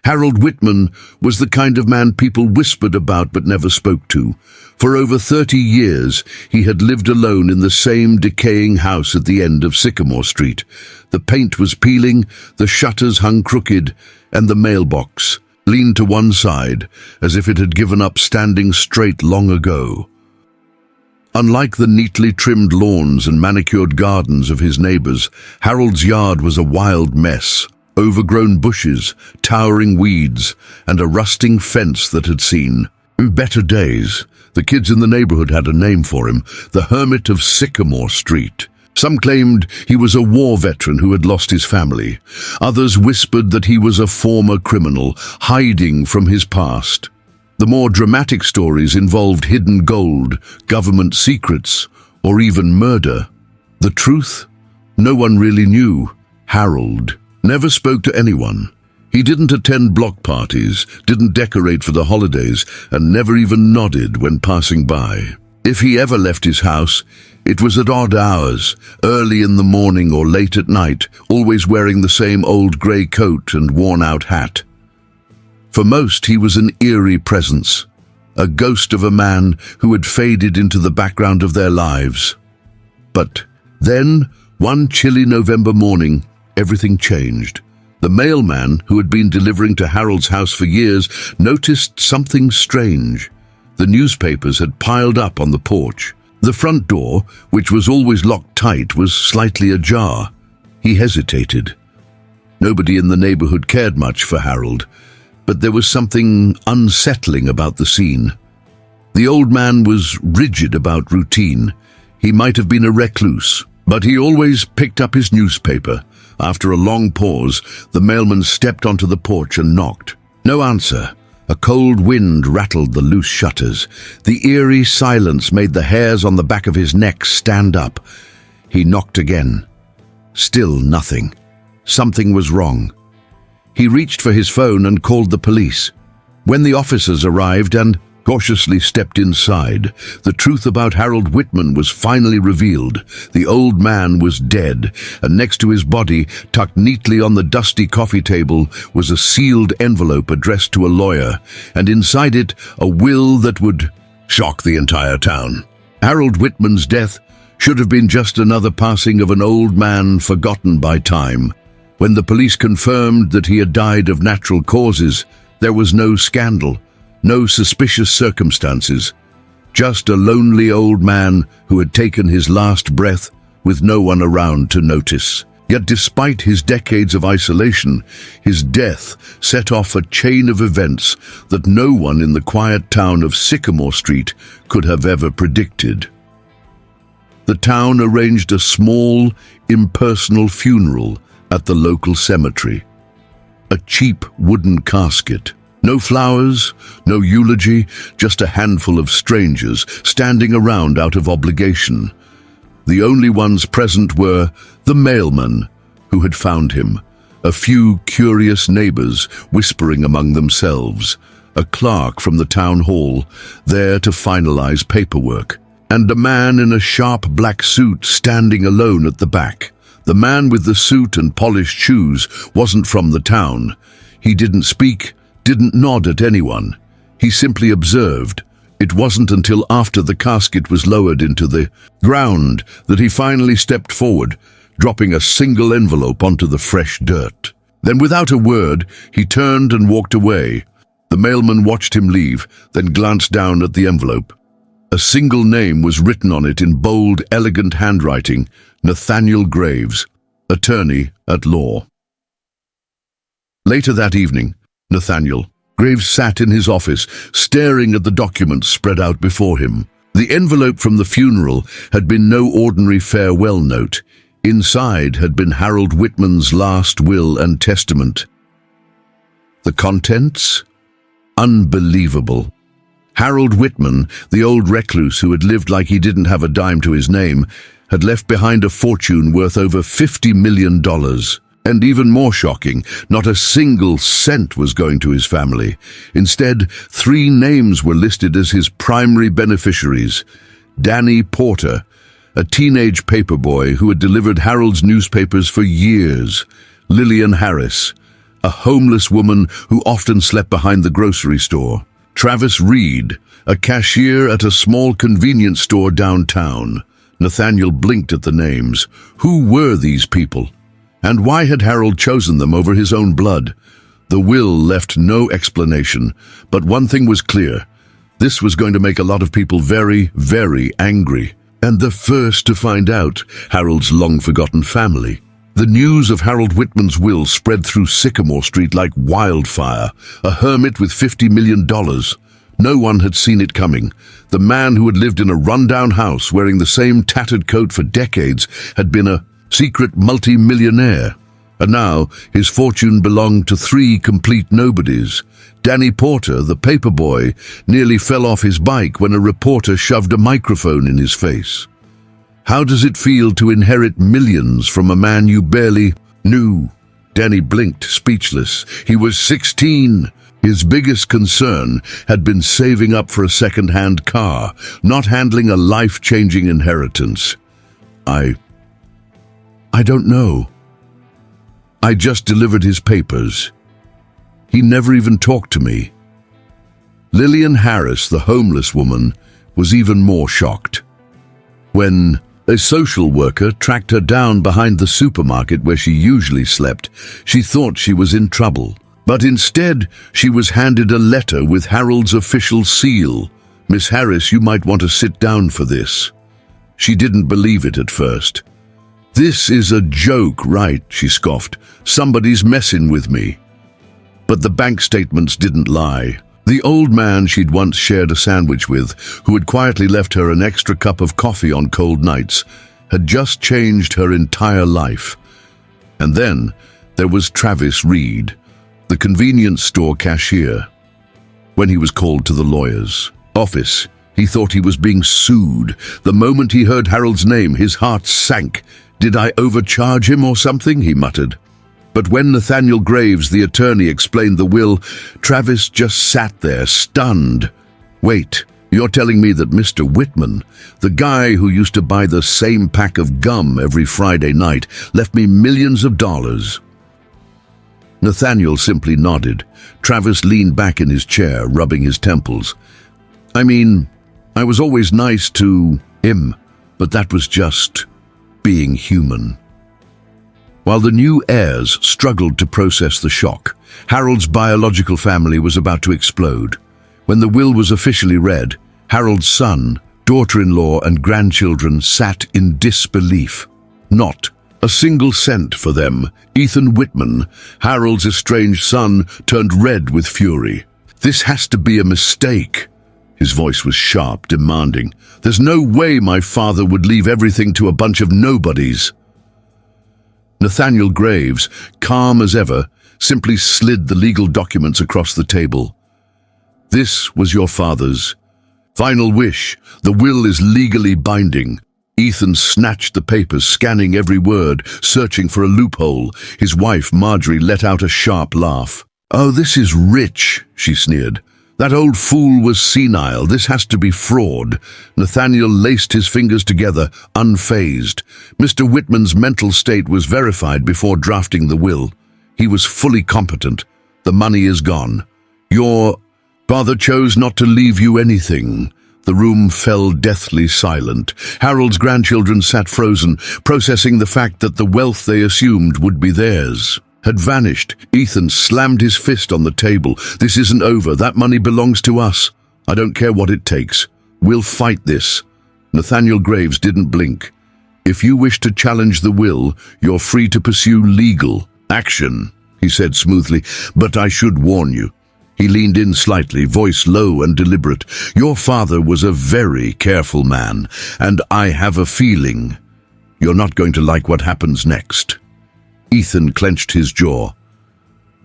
Harold Whitman was the kind of man people whispered about but never spoke to. For over 30 years, he had lived alone in the same decaying house at the end of Sycamore Street. The paint was peeling, the shutters hung crooked, and the mailbox leaned to one side, as if it had given up standing straight long ago. Unlike the neatly trimmed lawns and manicured gardens of his neighbors, Harold's yard was a wild mess. Overgrown bushes, towering weeds, and a rusting fence that had seen better days. The kids in the neighborhood had a name for him, the Hermit of Sycamore Street. Some claimed he was a war veteran who had lost his family. Others whispered that he was a former criminal, hiding from his past. The more dramatic stories involved hidden gold, government secrets, or even murder. The truth? No one really knew. Harold never spoke to anyone. He didn't attend block parties, didn't decorate for the holidays, and never even nodded when passing by. If he ever left his house, it was at odd hours, early in the morning or late at night, always wearing the same old grey coat and worn-out hat. For most, he was an eerie presence, a ghost of a man who had faded into the background of their lives. But then, one chilly November morning, everything changed. The mailman, who had been delivering to Harold's house for years, noticed something strange. The newspapers had piled up on the porch. The front door, which was always locked tight, was slightly ajar. He hesitated. Nobody in the neighborhood cared much for Harold, but there was something unsettling about the scene. The old man was rigid about routine. He might have been a recluse, but he always picked up his newspaper. After a long pause, the mailman stepped onto the porch and knocked. No answer. A cold wind rattled the loose shutters. The eerie silence made the hairs on the back of his neck stand up. He knocked again. Still nothing. Something was wrong. He reached for his phone and called the police. When the officers arrived and cautiously stepped inside, the truth about Harold Whitman was finally revealed. The old man was dead, and next to his body, tucked neatly on the dusty coffee table, was a sealed envelope addressed to a lawyer, and inside it, a will that would shock the entire town. Harold Whitman's death should have been just another passing of an old man forgotten by time. When the police confirmed that he had died of natural causes, there was no scandal. No suspicious circumstances, just a lonely old man who had taken his last breath with no one around to notice. Yet despite his decades of isolation, his death set off a chain of events that no one in the quiet town of Sycamore Street could have ever predicted. The town arranged a small, impersonal funeral at the local cemetery. A cheap wooden casket. No flowers, no eulogy, just a handful of strangers standing around out of obligation. The only ones present were the mailman who had found him, a few curious neighbors whispering among themselves, a clerk from the town hall there to finalize paperwork, and a man in a sharp black suit standing alone at the back. The man with the suit and polished shoes wasn't from the town. He didn't speak, didn't nod at anyone. He simply observed. It wasn't until after the casket was lowered into the ground that he finally stepped forward, dropping a single envelope onto the fresh dirt. Then without a word, he turned and walked away. The mailman watched him leave, then glanced down at the envelope. A single name was written on it in bold, elegant handwriting: Nathaniel Graves, attorney at law. Later that evening, Nathaniel Graves sat in his office, staring at the documents spread out before him. The envelope from the funeral had been no ordinary farewell note. Inside had been Harold Whitman's last will and testament. The contents? Unbelievable. Harold Whitman, the old recluse who had lived like he didn't have a dime to his name, had left behind a fortune worth over $50 million. And even more shocking, not a single cent was going to his family. Instead, 3 names were listed as his primary beneficiaries. Danny Porter, a teenage paperboy who had delivered Harold's newspapers for years. Lillian Harris, a homeless woman who often slept behind the grocery store. Travis Reed, a cashier at a small convenience store downtown. Nathaniel blinked at the names. Who were these people? And why had Harold chosen them over his own blood? The will left no explanation, but one thing was clear. This was going to make a lot of people very, very angry. And the first to find out, Harold's long-forgotten family. The news of Harold Whitman's will spread through Sycamore Street like wildfire. A hermit with $50 million. No one had seen it coming. The man who had lived in a rundown house wearing the same tattered coat for decades had been a secret multi-millionaire. And now his fortune belonged to three complete nobodies. Danny Porter, the paperboy, nearly fell off his bike when a reporter shoved a microphone in his face. How does it feel to inherit millions from a man you barely knew? Danny blinked, speechless. He was 16. His biggest concern had been saving up for a second-hand car, not handling a life-changing inheritance. I don't know. I just delivered his papers. He never even talked to me. Lillian Harris, the homeless woman, was even more shocked. When a social worker tracked her down behind the supermarket where she usually slept, she thought she was in trouble. But instead, she was handed a letter with Harold's official seal. "Miss Harris, you might want to sit down for this." She didn't believe it at first. "This is a joke, right?" she scoffed. "Somebody's messing with me." But the bank statements didn't lie. The old man she'd once shared a sandwich with, who had quietly left her an extra cup of coffee on cold nights, had just changed her entire life. And then there was Travis Reed, the convenience store cashier. When he was called to the lawyer's office, he thought he was being sued. The moment he heard Harold's name, his heart sank. "Did I overcharge him or something?" he muttered. But when Nathaniel Graves, the attorney, explained the will, Travis just sat there, stunned. "Wait, you're telling me that Mr. Whitman, the guy who used to buy the same pack of gum every Friday night, left me millions of dollars?" Nathaniel simply nodded. Travis leaned back in his chair, rubbing his temples. "I mean, I was always nice to him, but that was just being human." While the new heirs struggled to process the shock, Harold's biological family was about to explode. When the will was officially read, Harold's son, daughter-in-law, and grandchildren sat in disbelief. Not a single cent for them. Ethan Whitman, Harold's estranged son, turned red with fury. "This has to be a mistake." His voice was sharp, demanding. "There's no way my father would leave everything to a bunch of nobodies." Nathaniel Graves, calm as ever, simply slid the legal documents across the table. "This was your father's final wish. The will is legally binding." Ethan snatched the papers, scanning every word, searching for a loophole. His wife, Marjorie, let out a sharp laugh. "Oh, this is rich," she sneered. "That old fool was senile. This has to be fraud." Nathaniel laced his fingers together, unfazed. Mr. Whitman's mental state was verified before drafting the will. He was fully competent. "The money is gone. Your father chose not to leave you anything." The room fell deathly silent. Harold's grandchildren sat frozen, processing the fact that the wealth they assumed would be theirs had vanished. Ethan slammed his fist on the table. "This isn't over. That money belongs to us. I don't care what it takes. We'll fight this." Nathaniel Graves didn't blink. "If you wish to challenge the will, you're free to pursue legal action," he said smoothly. "But I should warn you." He leaned in slightly, voice low and deliberate. "Your father was a very careful man, and I have a feeling you're not going to like what happens next." Ethan clenched his jaw.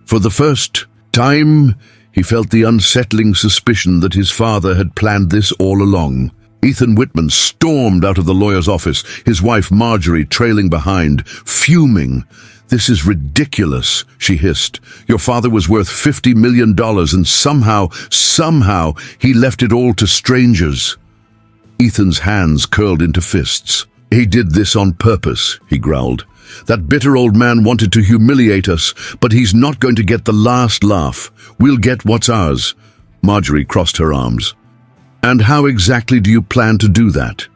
For the first time, he felt the unsettling suspicion that his father had planned this all along. Ethan Whitman stormed out of the lawyer's office, his wife Marjorie trailing behind, fuming. "This is ridiculous," she hissed. "Your father was worth $50 million and somehow, he left it all to strangers." Ethan's hands curled into fists. "He did this on purpose," he growled. That bitter old man wanted to humiliate us, but he's not going to get the last laugh. We'll get what's ours." Marjorie crossed her arms. "And how exactly do you plan to do that?"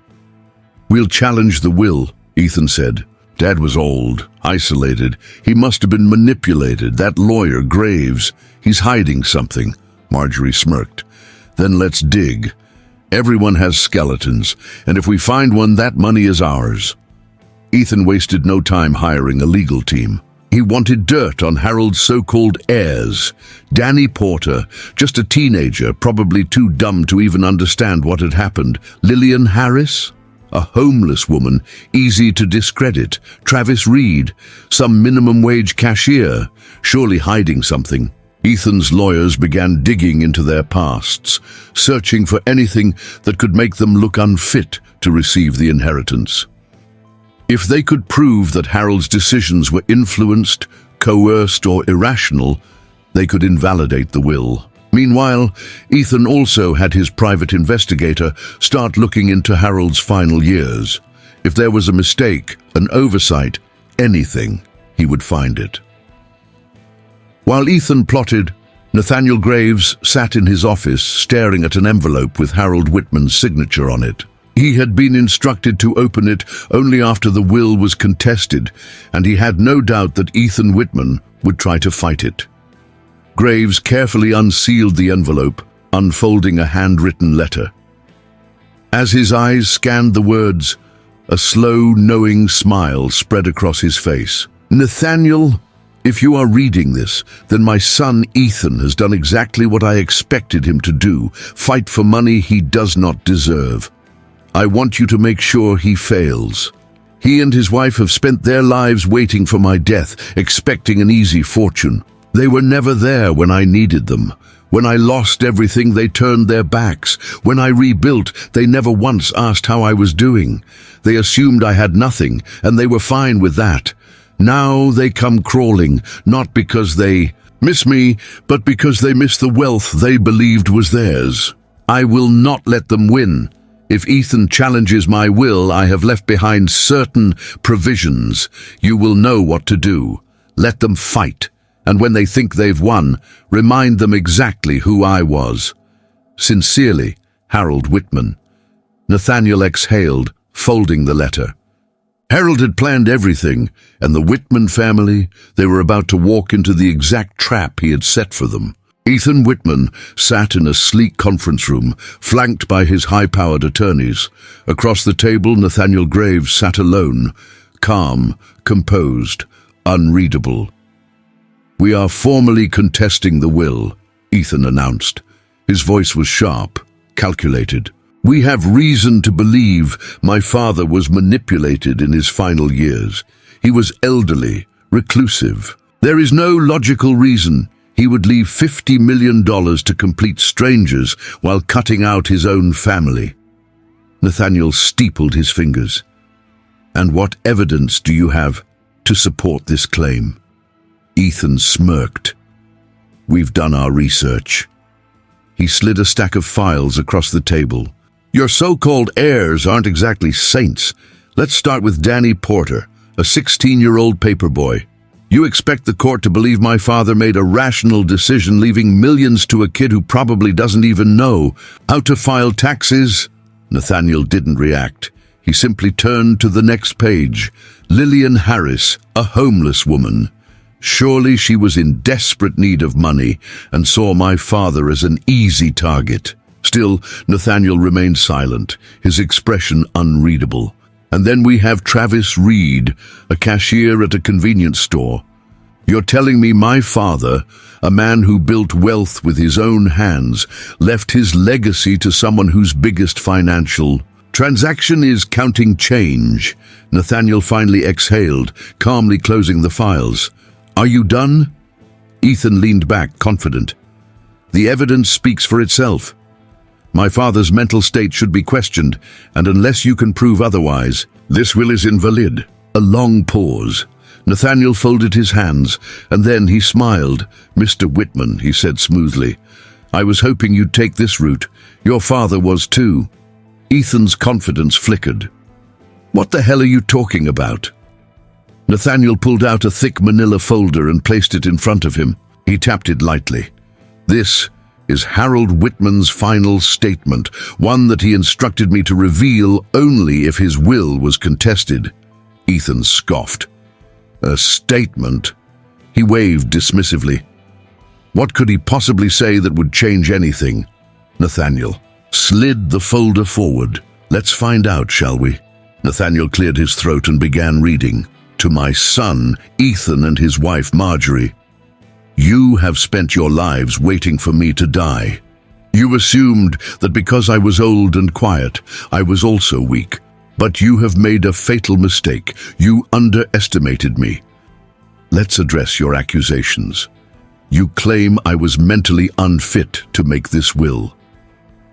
"We'll challenge the will," Ethan said. "Dad was old, isolated. He must have been manipulated. That lawyer, Graves, he's hiding something." Marjorie smirked. "Then let's dig. Everyone has skeletons, and if we find one, that money is ours." Ethan wasted no time hiring a legal team. He wanted dirt on Harold's so-called heirs. Danny Porter, just a teenager, probably too dumb to even understand what had happened. Lillian Harris, a homeless woman, easy to discredit. Travis Reed, some minimum-wage cashier, surely hiding something. Ethan's lawyers began digging into their pasts, searching for anything that could make them look unfit to receive the inheritance. If they could prove that Harold's decisions were influenced, coerced, or irrational, they could invalidate the will. Meanwhile, Ethan also had his private investigator start looking into Harold's final years. If there was a mistake, an oversight, anything, he would find it. While Ethan plotted, Nathaniel Graves sat in his office staring at an envelope with Harold Whitman's signature on it. He had been instructed to open it only after the will was contested, and he had no doubt that Ethan Whitman would try to fight it. Graves carefully unsealed the envelope, unfolding a handwritten letter. As his eyes scanned the words, a slow, knowing smile spread across his face. "Nathaniel, if you are reading this, then my son Ethan has done exactly what I expected him to do, fight for money he does not deserve. I want you to make sure he fails. He and his wife have spent their lives waiting for my death, expecting an easy fortune. They were never there when I needed them. When I lost everything, they turned their backs. When I rebuilt, they never once asked how I was doing. They assumed I had nothing, and they were fine with that. Now they come crawling, not because they miss me, but because they miss the wealth they believed was theirs. I will not let them win. If Ethan challenges my will, I have left behind certain provisions. You will know what to do. Let them fight, and when they think they've won, remind them exactly who I was. Sincerely, Harold Whitman." Nathaniel exhaled, folding the letter. Harold had planned everything, and the Whitman family, they were about to walk into the exact trap he had set for them. Ethan Whitman sat in a sleek conference room, flanked by his high-powered attorneys. Across the table, Nathaniel Graves sat alone, calm, composed, unreadable. "We are formally contesting the will," Ethan announced. His voice was sharp, calculated. "We have reason to believe my father was manipulated in his final years. He was elderly, reclusive. There is no logical reason he would leave $50 million to complete strangers while cutting out his own family." Nathaniel steepled his fingers. "And what evidence do you have to support this claim?" Ethan smirked. "We've done our research." He slid a stack of files across the table. "Your so-called heirs aren't exactly saints. Let's start with Danny Porter, a 16-year-old paperboy. You expect the court to believe my father made a rational decision leaving millions to a kid who probably doesn't even know how to file taxes?" Nathaniel didn't react. He simply turned to the next page. Lillian Harris, a homeless woman. Surely she was in desperate need of money and saw my father as an easy target. Still, Nathaniel remained silent, his expression unreadable. And then we have Travis Reed, a cashier at a convenience store. You're telling me my father, a man who built wealth with his own hands, left his legacy to someone whose biggest financial transaction is counting change? Nathaniel finally exhaled, calmly closing the files. "Are you done?" Ethan leaned back, confident. "The evidence speaks for itself. My father's mental state should be questioned, and unless you can prove otherwise, this will is invalid." A long pause. Nathaniel folded his hands, and then he smiled. "Mr. Whitman," he said smoothly, "I was hoping you'd take this route. Your father was too." Ethan's confidence flickered. "What the hell are you talking about?" Nathaniel pulled out a thick manila folder and placed it in front of him. He tapped it lightly. This is Harold Whitman's final statement, one that he instructed me to reveal only if his will was contested. Ethan scoffed. A statement? He waved dismissively. What could he possibly say that would change anything? Nathaniel slid the folder forward. Let's find out, shall we? Nathaniel cleared his throat and began reading. To my son, Ethan, and his wife, Marjorie. You have spent your lives waiting for me to die. You assumed that because I was old and quiet, I was also weak. But you have made a fatal mistake. You underestimated me. Let's address your accusations. You claim I was mentally unfit to make this will.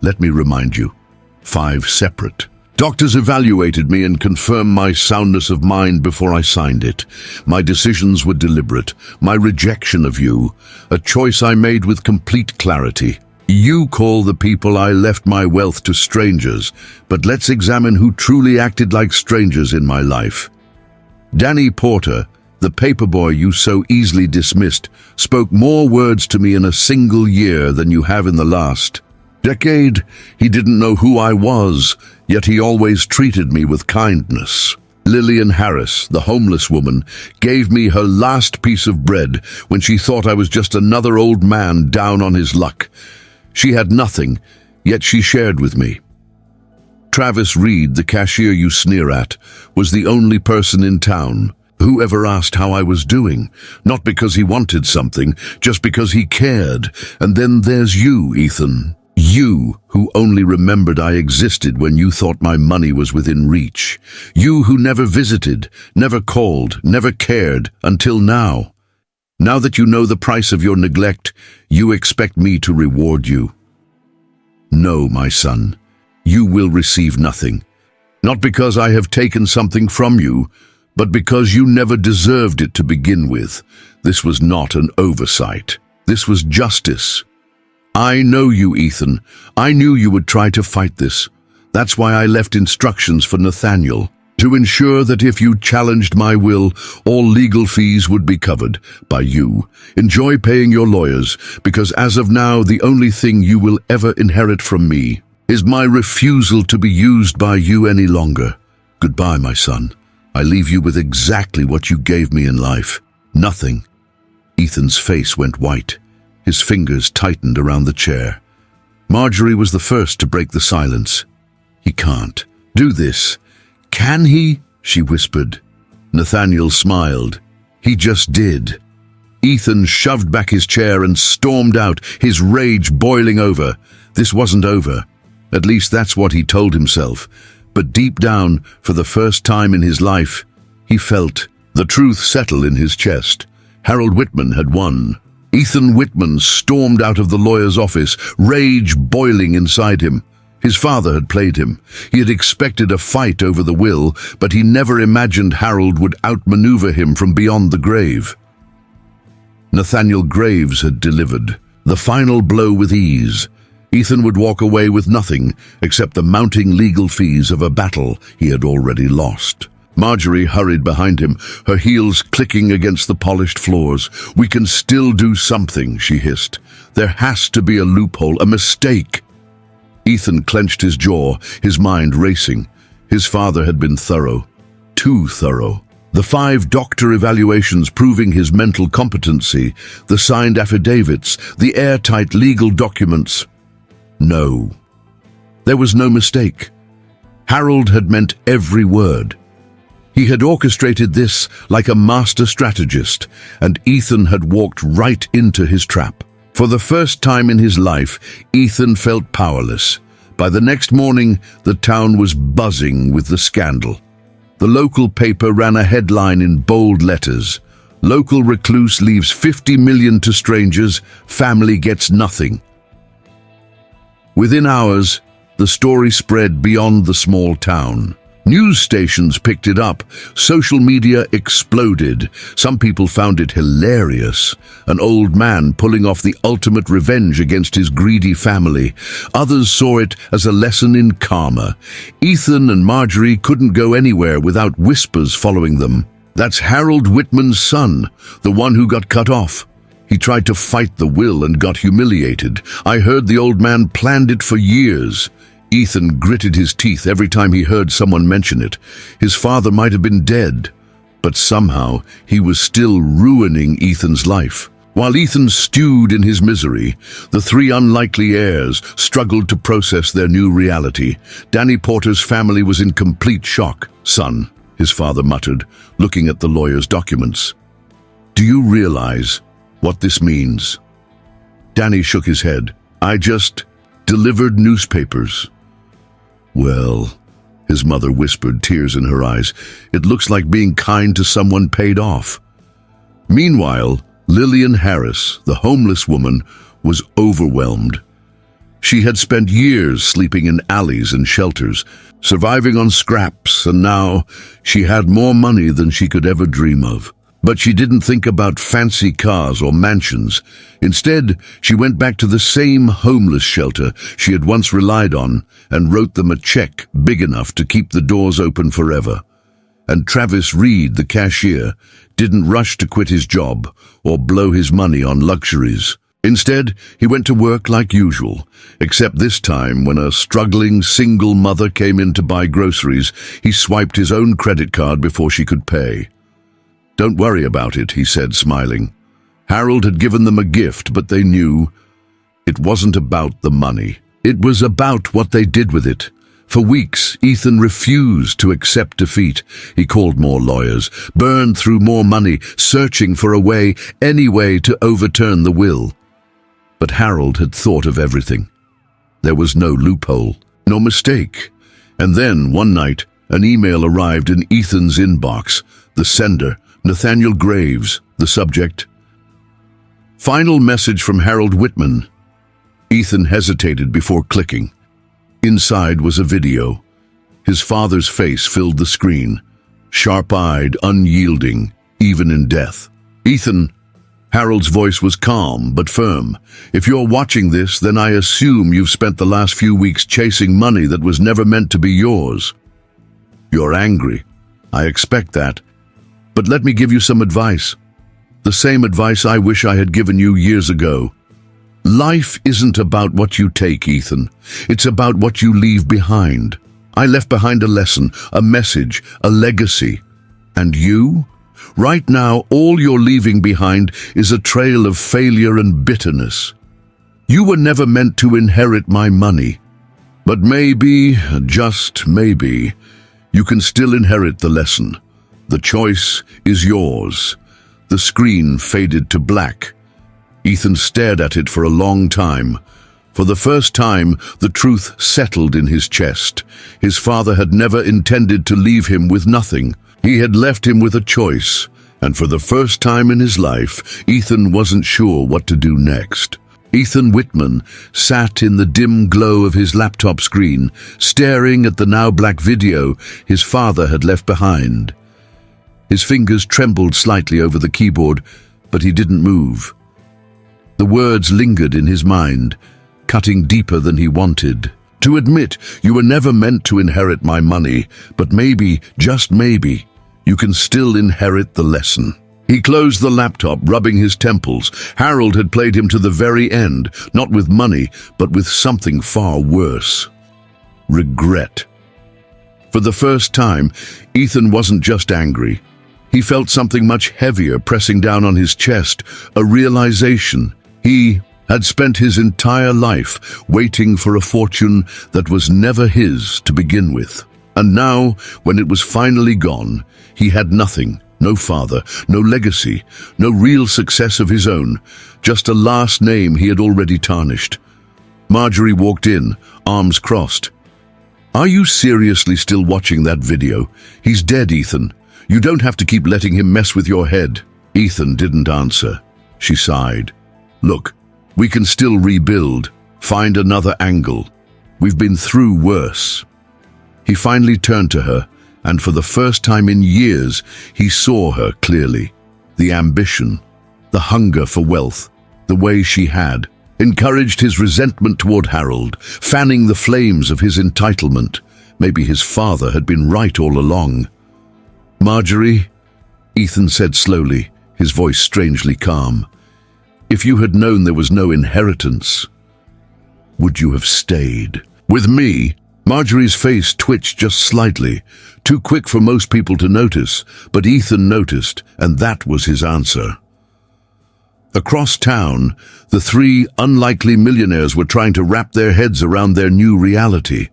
Let me remind you, 5 separate. Doctors evaluated me and confirmed my soundness of mind before I signed it. My decisions were deliberate. My rejection of you, a choice I made with complete clarity. You call the people I left my wealth to strangers, but let's examine who truly acted like strangers in my life. Danny Porter, the paperboy you so easily dismissed, spoke more words to me in a single year than you have in the last decade. He didn't know who I was, yet he always treated me with kindness. Lillian Harris, the homeless woman, gave me her last piece of bread when she thought I was just another old man down on his luck. She had nothing, yet she shared with me. Travis Reed, the cashier you sneer at, was the only person in town. Who ever asked how I was doing? Not because he wanted something, just because he cared. And then there's you, Ethan. You, who only remembered I existed when you thought my money was within reach. You who never visited, never called, never cared, until now. Now that you know the price of your neglect, you expect me to reward you. No, my son, you will receive nothing. Not because I have taken something from you, but because you never deserved it to begin with. This was not an oversight. This was justice. I know you, Ethan. I knew you would try to fight this. That's why I left instructions for Nathaniel, to ensure that if you challenged my will, all legal fees would be covered by you. Enjoy paying your lawyers, because as of now, the only thing you will ever inherit from me is my refusal to be used by you any longer. Goodbye, my son. I leave you with exactly what you gave me in life. Nothing. Ethan's face went white. His fingers tightened around the chair. Marjorie was the first to break the silence. He can't do this. Can he? She whispered. Nathaniel smiled. He just did. Ethan shoved back his chair and stormed out, his rage boiling over. This wasn't over. At least that's what he told himself. But deep down, for the first time in his life, he felt the truth settle in his chest. Harold Whitman had won. Ethan Whitman stormed out of the lawyer's office, rage boiling inside him. His father had played him. He had expected a fight over the will, but he never imagined Harold would outmaneuver him from beyond the grave. Nathaniel Graves had delivered the final blow with ease. Ethan would walk away with nothing except the mounting legal fees of a battle he had already lost. Marjorie hurried behind him, her heels clicking against the polished floors. We can still do something, she hissed. There has to be a loophole, a mistake. Ethan clenched his jaw, his mind racing. His father had been thorough, too thorough. The 5 doctor evaluations proving his mental competency, the signed affidavits, the airtight legal documents. No. There was no mistake. Harold had meant every word. He had orchestrated this like a master strategist, and Ethan had walked right into his trap. For the first time in his life, Ethan felt powerless. By the next morning, the town was buzzing with the scandal. The local paper ran a headline in bold letters. Local recluse leaves 50 million to strangers, family gets nothing. Within hours, the story spread beyond the small town. News stations picked it up. Social media exploded. Some people found it hilarious. An old man pulling off the ultimate revenge against his greedy family. Others saw it as a lesson in karma. Ethan and Marjorie couldn't go anywhere without whispers following them. That's Harold Whitman's son, the one who got cut off. He tried to fight the will and got humiliated. I heard the old man planned it for years. Ethan gritted his teeth every time he heard someone mention it. His father might have been dead, but somehow he was still ruining Ethan's life. While Ethan stewed in his misery, the three unlikely heirs struggled to process their new reality. Danny Porter's family was in complete shock. "Son," his father muttered, looking at the lawyer's documents. "Do you realize what this means?" Danny shook his head. "I just delivered newspapers." "Well," his mother whispered, tears in her eyes, "it looks like being kind to someone paid off." Meanwhile, Lillian Harris, the homeless woman, was overwhelmed. She had spent years sleeping in alleys and shelters, surviving on scraps, and now she had more money than she could ever dream of. But she didn't think about fancy cars or mansions. Instead, she went back to the same homeless shelter she had once relied on and wrote them a check big enough to keep the doors open forever. And Travis Reed, the cashier, didn't rush to quit his job or blow his money on luxuries. Instead, he went to work like usual, except this time when a struggling single mother came in to buy groceries, he swiped his own credit card before she could pay. "Don't worry about it," he said, smiling. Harold had given them a gift, but they knew it wasn't about the money. It was about what they did with it. For weeks, Ethan refused to accept defeat. He called more lawyers, burned through more money, searching for a way, any way, to overturn the will. But Harold had thought of everything. There was no loophole, no mistake. And then, one night, an email arrived in Ethan's inbox. The sender, Nathaniel Graves. The subject, "Final message from Harold Whitman." Ethan hesitated before clicking. Inside was a video. His father's face filled the screen, sharp-eyed, unyielding, even in death. "Ethan," Harold's voice was calm but firm, "if you're watching this, then I assume you've spent the last few weeks chasing money that was never meant to be yours. You're angry. I expect that. But let me give you some advice. The same advice I wish I had given you years ago. Life isn't about what you take, Ethan. It's about what you leave behind. I left behind a lesson, a message, a legacy. And you? Right now, all you're leaving behind is a trail of failure and bitterness. You were never meant to inherit my money. But maybe, just maybe, you can still inherit the lesson. The choice is yours." The screen faded to black. Ethan stared at it for a long time. For the first time, the truth settled in his chest. His father had never intended to leave him with nothing. He had left him with a choice, and for the first time in his life, Ethan wasn't sure what to do next. Ethan Whitman sat in the dim glow of his laptop screen, staring at the now black video his father had left behind. His fingers trembled slightly over the keyboard, but he didn't move. The words lingered in his mind, cutting deeper than he wanted. "To admit you were never meant to inherit my money, but maybe, just maybe, you can still inherit the lesson." He closed the laptop, rubbing his temples. Harold had played him to the very end, not with money, but with something far worse. Regret. For the first time, Ethan wasn't just angry. He felt something much heavier pressing down on his chest, a realization. He had spent his entire life waiting for a fortune that was never his to begin with. And now, when it was finally gone, he had nothing. No father, no legacy, no real success of his own, just a last name he had already tarnished. Marjorie walked in, arms crossed. "Are you seriously still watching that video? He's dead, Ethan. You don't have to keep letting him mess with your head." Ethan didn't answer. She sighed. "Look, we can still rebuild, find another angle. We've been through worse." He finally turned to her, and for the first time in years, he saw her clearly. The ambition, the hunger for wealth, the way she had, encouraged his resentment toward Harold, fanning the flames of his entitlement. Maybe his father had been right all along. "Marjorie, Ethan said slowly, his voice strangely calm. "If you had known there was no inheritance, would you have stayed?" "With me?" Marjorie's face twitched just slightly, too quick for most people to notice, but Ethan noticed, and that was his answer. Across town, the three unlikely millionaires were trying to wrap their heads around their new reality.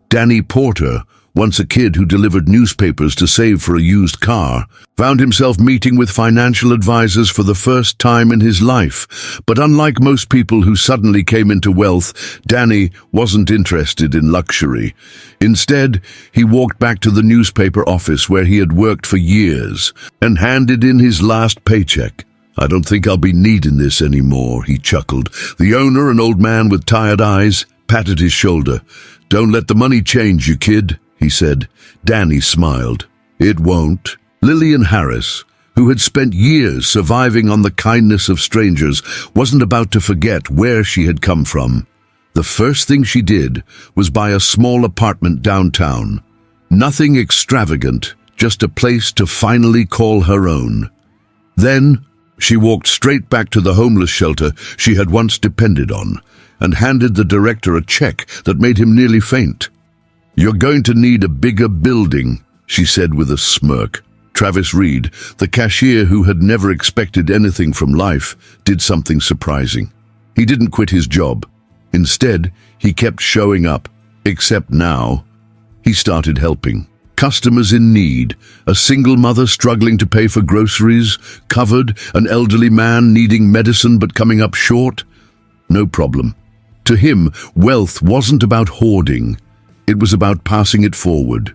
Danny Porter, once a kid who delivered newspapers to save for a used car, found himself meeting with financial advisors for the first time in his life. But unlike most people who suddenly came into wealth, Danny wasn't interested in luxury. Instead, he walked back to the newspaper office where he had worked for years and handed in his last paycheck. "I don't think I'll be needing this anymore," he chuckled. The owner, an old man with tired eyes, patted his shoulder. "Don't let the money change you, kid," he said. Danny smiled. "It won't." Lillian Harris, who had spent years surviving on the kindness of strangers, wasn't about to forget where she had come from. The first thing she did was buy a small apartment downtown. Nothing extravagant, just a place to finally call her own. Then she walked straight back to the homeless shelter she had once depended on and handed the director a check that made him nearly faint. "You're going to need a bigger building," she said with a smirk. Travis Reed, the cashier who had never expected anything from life, did something surprising. He didn't quit his job. Instead, he kept showing up, except now. He started helping. Customers in need, a single mother struggling to pay for groceries, covered, an elderly man needing medicine but coming up short. No problem. To him, wealth wasn't about hoarding. It was about passing it forward.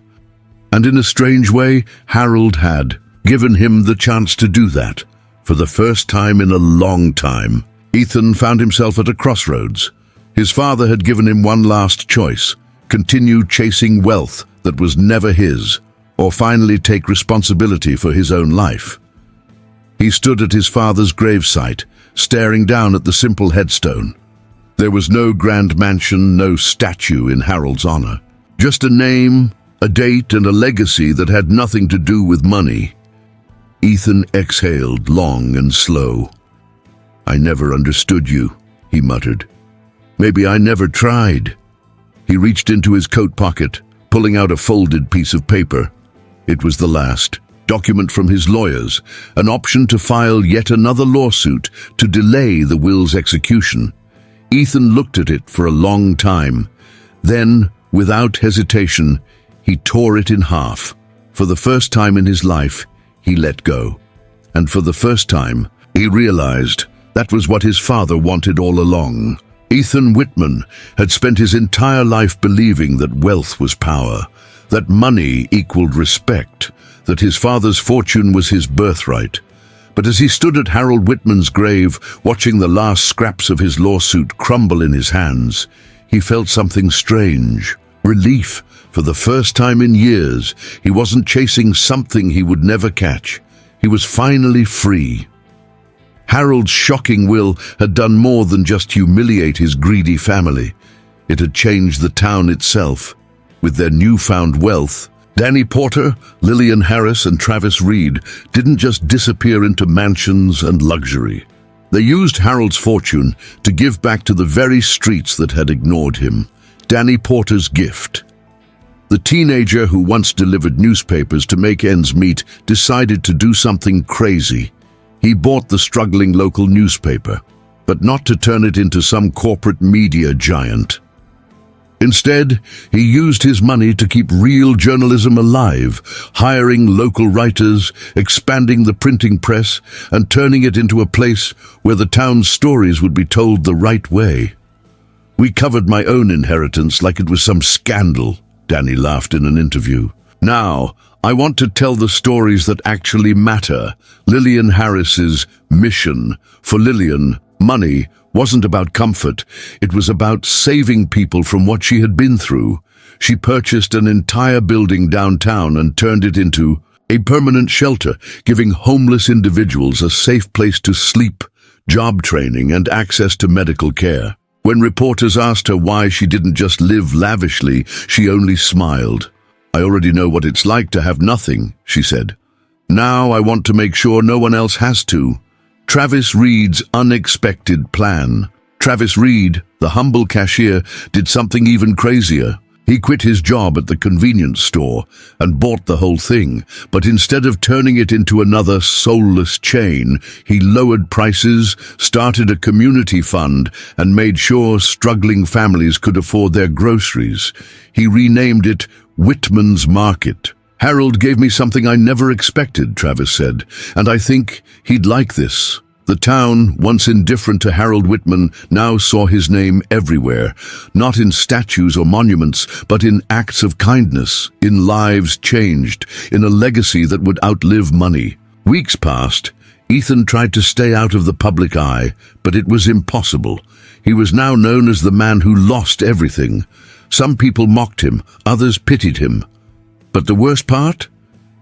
And in a strange way, Harold had given him the chance to do that. For the first time in a long time, Ethan found himself at a crossroads. His father had given him one last choice: continue chasing wealth that was never his, or finally take responsibility for his own life. He stood at his father's gravesite, staring down at the simple headstone. There was no grand mansion, no statue in Harold's honor. Just a name, a date, and a legacy that had nothing to do with money. Ethan exhaled, long and slow. "I never understood you," he muttered. "Maybe I never tried." He reached into his coat pocket, pulling out a folded piece of paper. It was the last document from his lawyers, an option to file yet another lawsuit to delay the will's execution. Ethan looked at it for a long time. Then, without hesitation, he tore it in half. For the first time in his life, he let go. And for the first time, he realized that was what his father wanted all along. Ethan Whitman had spent his entire life believing that wealth was power, that money equaled respect, that his father's fortune was his birthright. But as he stood at Harold Whitman's grave, watching the last scraps of his lawsuit crumble in his hands, he felt something strange. Relief. For the first time in years, he wasn't chasing something he would never catch. He was finally free. Harold's shocking will had done more than just humiliate his greedy family. It had changed the town itself. With their newfound wealth, Danny Porter, Lillian Harris, and Travis Reed didn't just disappear into mansions and luxury. They used Harold's fortune to give back to the very streets that had ignored him. Danny Porter's gift. The teenager who once delivered newspapers to make ends meet decided to do something crazy. He bought the struggling local newspaper, but not to turn it into some corporate media giant. Instead, he used his money to keep real journalism alive, hiring local writers, expanding the printing press, and turning it into a place where the town's stories would be told the right way. "We covered my own inheritance like it was some scandal," Danny laughed in an interview. "Now, I want to tell the stories that actually matter." Lillian Harris's mission. For Lillian, money wasn't about comfort. It was about saving people from what she had been through. She purchased an entire building downtown and turned it into a permanent shelter, giving homeless individuals a safe place to sleep, job training, and access to medical care. When reporters asked her why she didn't just live lavishly, she only smiled. "I already know what it's like to have nothing," she said. Now I want to make sure no one else has to. Travis Reed's unexpected plan. Travis Reed, the humble cashier, did something even crazier. He quit his job at the convenience store and bought the whole thing, but instead of turning it into another soulless chain, he lowered prices, started a community fund, and made sure struggling families could afford their groceries. He renamed it Whitman's Market. "Harold gave me something I never expected," Travis said, "and I think he'd like this." The town, once indifferent to Harold Whitman, now saw his name everywhere, not in statues or monuments, but in acts of kindness, in lives changed, in a legacy that would outlive money. Weeks passed. Ethan tried to stay out of the public eye, but it was impossible. He was now known as the man who lost everything. Some people mocked him, others pitied him. But the worst part?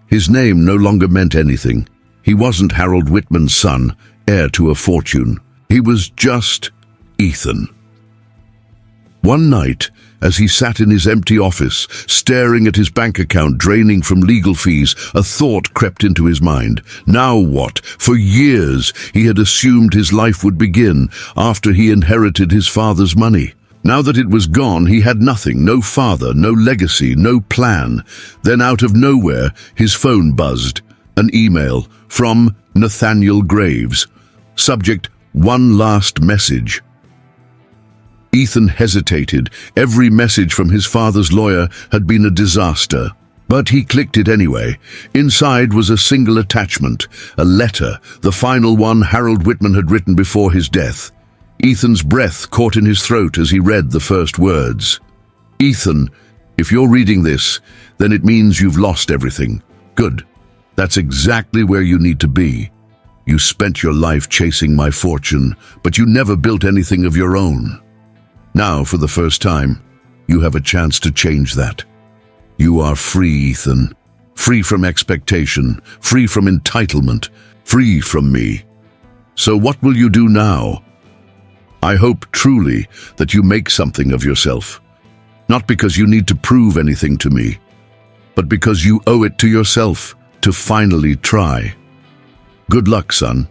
His name no longer meant anything. He wasn't Harold Whitman's son, heir to a fortune. He was just Ethan. One night, as he sat in his empty office, staring at his bank account draining from legal fees, a thought crept into his mind. Now what? For years, he had assumed his life would begin after he inherited his father's money. Now that it was gone, he had nothing, no father, no legacy, no plan. Then out of nowhere, his phone buzzed. An email from Nathaniel Graves. Subject, "One last message." Ethan hesitated. Every message from his father's lawyer had been a disaster. But he clicked it anyway. Inside was a single attachment, a letter, the final one Harold Whitman had written before his death. Ethan's breath caught in his throat as he read the first words. "Ethan, if you're reading this, then it means you've lost everything. Good. That's exactly where you need to be. You spent your life chasing my fortune, but you never built anything of your own. Now, for the first time, you have a chance to change that. You are free, Ethan. Free from expectation, free from entitlement, free from me. So what will you do now? I hope truly that you make something of yourself. Not because you need to prove anything to me, but because you owe it to yourself to finally try. Good luck, son.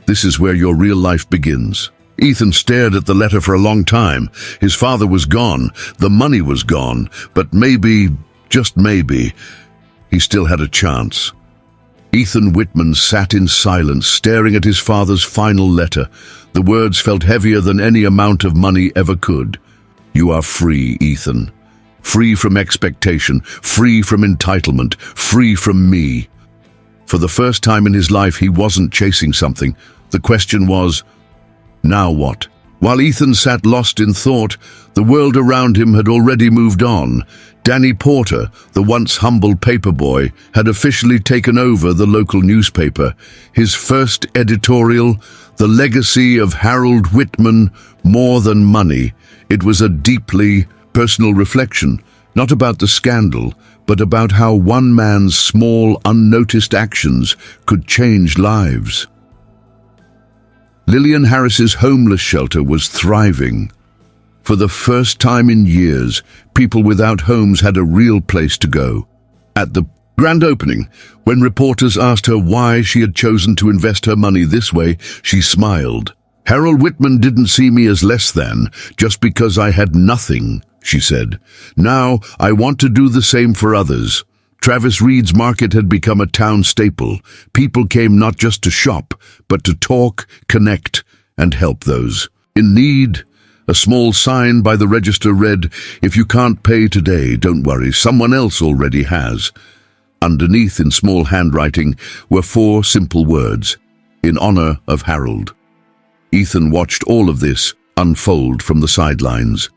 This is where your real life begins." Ethan stared at the letter for a long time. His father was gone, the money was gone, but maybe, just maybe, he still had a chance. Ethan Whitman sat in silence, staring at his father's final letter. The words felt heavier than any amount of money ever could. You are free, Ethan. Free from expectation, free from entitlement, free from me. For the first time in his life, he wasn't chasing something. The question was, now what? While Ethan sat lost in thought, the world around him had already moved on. Danny Porter, the once humble paperboy, had officially taken over the local newspaper. His first editorial, The Legacy of Harold Whitman, More Than Money. It was a deeply personal reflection, not about the scandal, but about how one man's small, unnoticed actions could change lives. Lillian Harris's homeless shelter was thriving. For the first time in years, people without homes had a real place to go. At the grand opening, when reporters asked her why she had chosen to invest her money this way, she smiled. Harold Whitman didn't see me as less than, just because I had nothing, she said. Now, I want to do the same for others. Travis Reed's market had become a town staple. People came not just to shop, but to talk, connect, and help those in need. A small sign by the register read, "If you can't pay today, don't worry, someone else already has." Underneath, in small handwriting, were 4 simple words, "In honor of Harold." Ethan watched all of this unfold from the sidelines.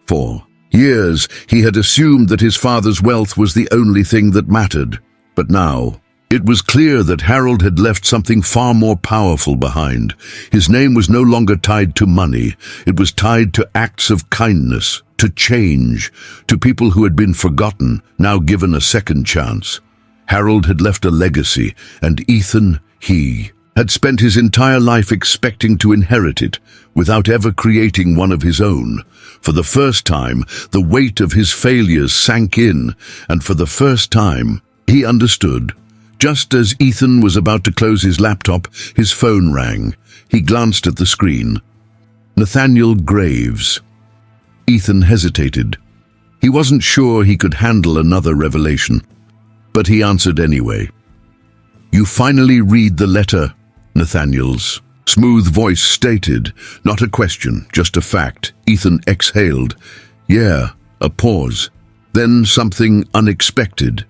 For years, he had assumed that his father's wealth was the only thing that mattered. But now, it was clear that Harold had left something far more powerful behind. His name was no longer tied to money. It was tied to acts of kindness, to change, to people who had been forgotten, now given a second chance. Harold had left a legacy, and Ethan, he had spent his entire life expecting to inherit it, without ever creating one of his own. For the first time, the weight of his failures sank in, and for the first time, he understood. Just as Ethan was about to close his laptop, his phone rang. He glanced at the screen. Nathaniel Graves. Ethan hesitated. He wasn't sure he could handle another revelation, but he answered anyway. "You finally read the letter," Nathaniel's smooth voice stated. Not a question, just a fact. Ethan exhaled. "Yeah," a pause. Then something unexpected.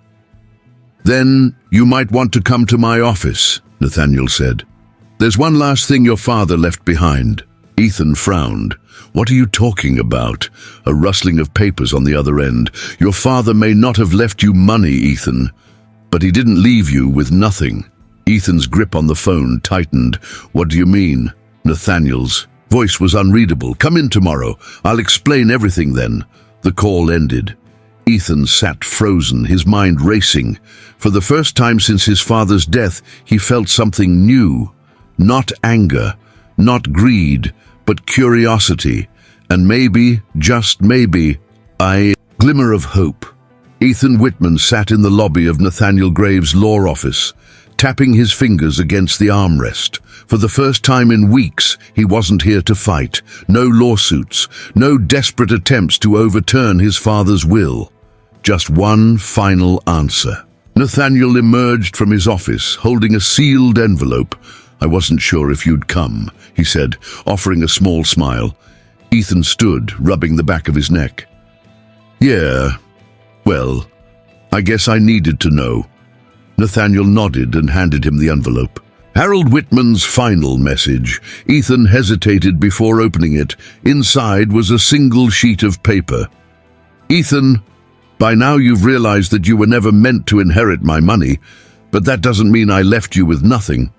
"Then you might want to come to my office," Nathaniel said. "There's one last thing your father left behind." Ethan frowned. "What are you talking about?" A rustling of papers on the other end. "Your father may not have left you money, Ethan, but he didn't leave you with nothing." Ethan's grip on the phone tightened. "What do you mean?" Nathaniel's voice was unreadable. "Come in tomorrow. I'll explain everything then." The call ended. Ethan sat frozen, his mind racing. For the first time since his father's death, he felt something new. Not anger, not greed, but curiosity. And maybe, just maybe, a glimmer of hope. Ethan Whitman sat in the lobby of Nathaniel Graves' law office, tapping his fingers against the armrest. For the first time in weeks, he wasn't here to fight. No lawsuits, no desperate attempts to overturn his father's will. Just one final answer. Nathaniel emerged from his office, holding a sealed envelope. "I wasn't sure if you'd come," he said, offering a small smile. Ethan stood, rubbing the back of his neck. "Yeah, well, I guess I needed to know." Nathaniel nodded and handed him the envelope. Harold Whitman's final message. Ethan hesitated before opening it. Inside was a single sheet of paper. "Ethan, by now you've realized that you were never meant to inherit my money, but that doesn't mean I left you with nothing.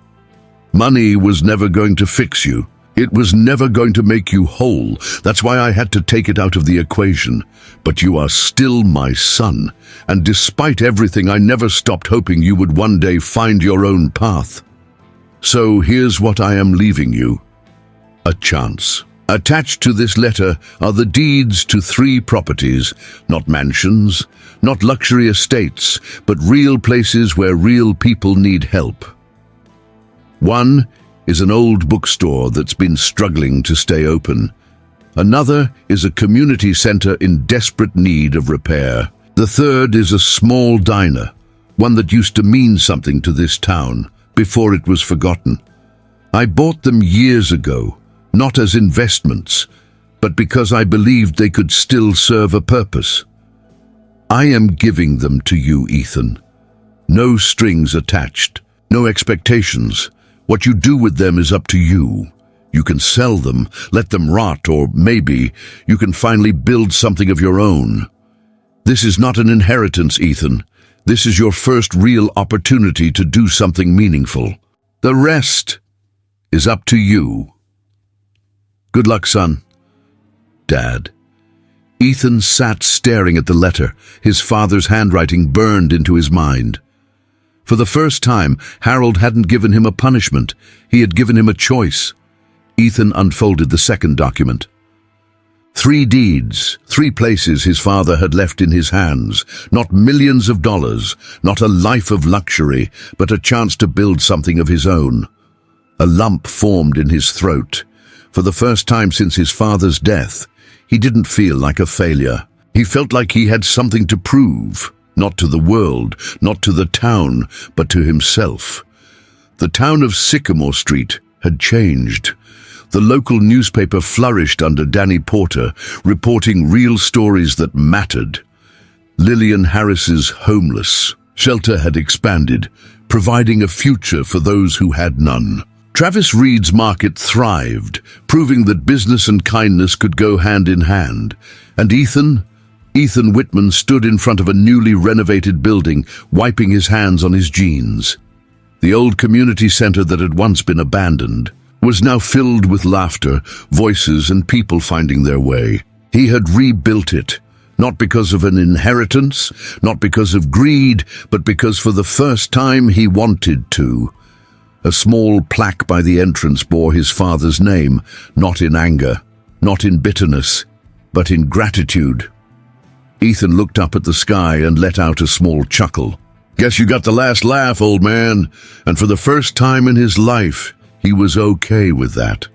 Money was never going to fix you. It was never going to make you whole. That's why I had to take it out of the equation. But you are still my son, and despite everything, I never stopped hoping you would one day find your own path. So here's what I am leaving you. A chance." Attached to this letter are the deeds to 3 properties, not mansions, not luxury estates, but real places where real people need help. One is an old bookstore that's been struggling to stay open. Another is a community center in desperate need of repair. The third is a small diner, one that used to mean something to this town before it was forgotten. I bought them years ago, not as investments, but because I believed they could still serve a purpose. I am giving them to you, Ethan. No strings attached, no expectations. What you do with them is up to you. You can sell them, let them rot, or maybe you can finally build something of your own. This is not an inheritance, Ethan. This is your first real opportunity to do something meaningful. The rest is up to you. Good luck, son. Dad. Ethan sat staring at the letter. His father's handwriting burned into his mind. For the first time, Harold hadn't given him a punishment. He had given him a choice. Ethan unfolded the second document. 3 deeds, 3 places his father had left in his hands. Not millions of dollars, not a life of luxury, but a chance to build something of his own. A lump formed in his throat. For the first time since his father's death, he didn't feel like a failure. He felt like he had something to prove. Not to the world, not to the town, but to himself. The town of Sycamore Street had changed. The local newspaper flourished under Danny Porter, reporting real stories that mattered. Lillian Harris's homeless shelter had expanded, providing a future for those who had none. Travis Reed's market thrived, proving that business and kindness could go hand in hand. And Ethan Whitman stood in front of a newly renovated building, wiping his hands on his jeans. The old community center that had once been abandoned was now filled with laughter, voices, and people finding their way. He had rebuilt it, not because of an inheritance, not because of greed, but because for the first time he wanted to. A small plaque by the entrance bore his father's name, not in anger, not in bitterness, but in gratitude. Ethan looked up at the sky and let out a small chuckle. Guess you got the last laugh, old man. And for the first time in his life, he was okay with that.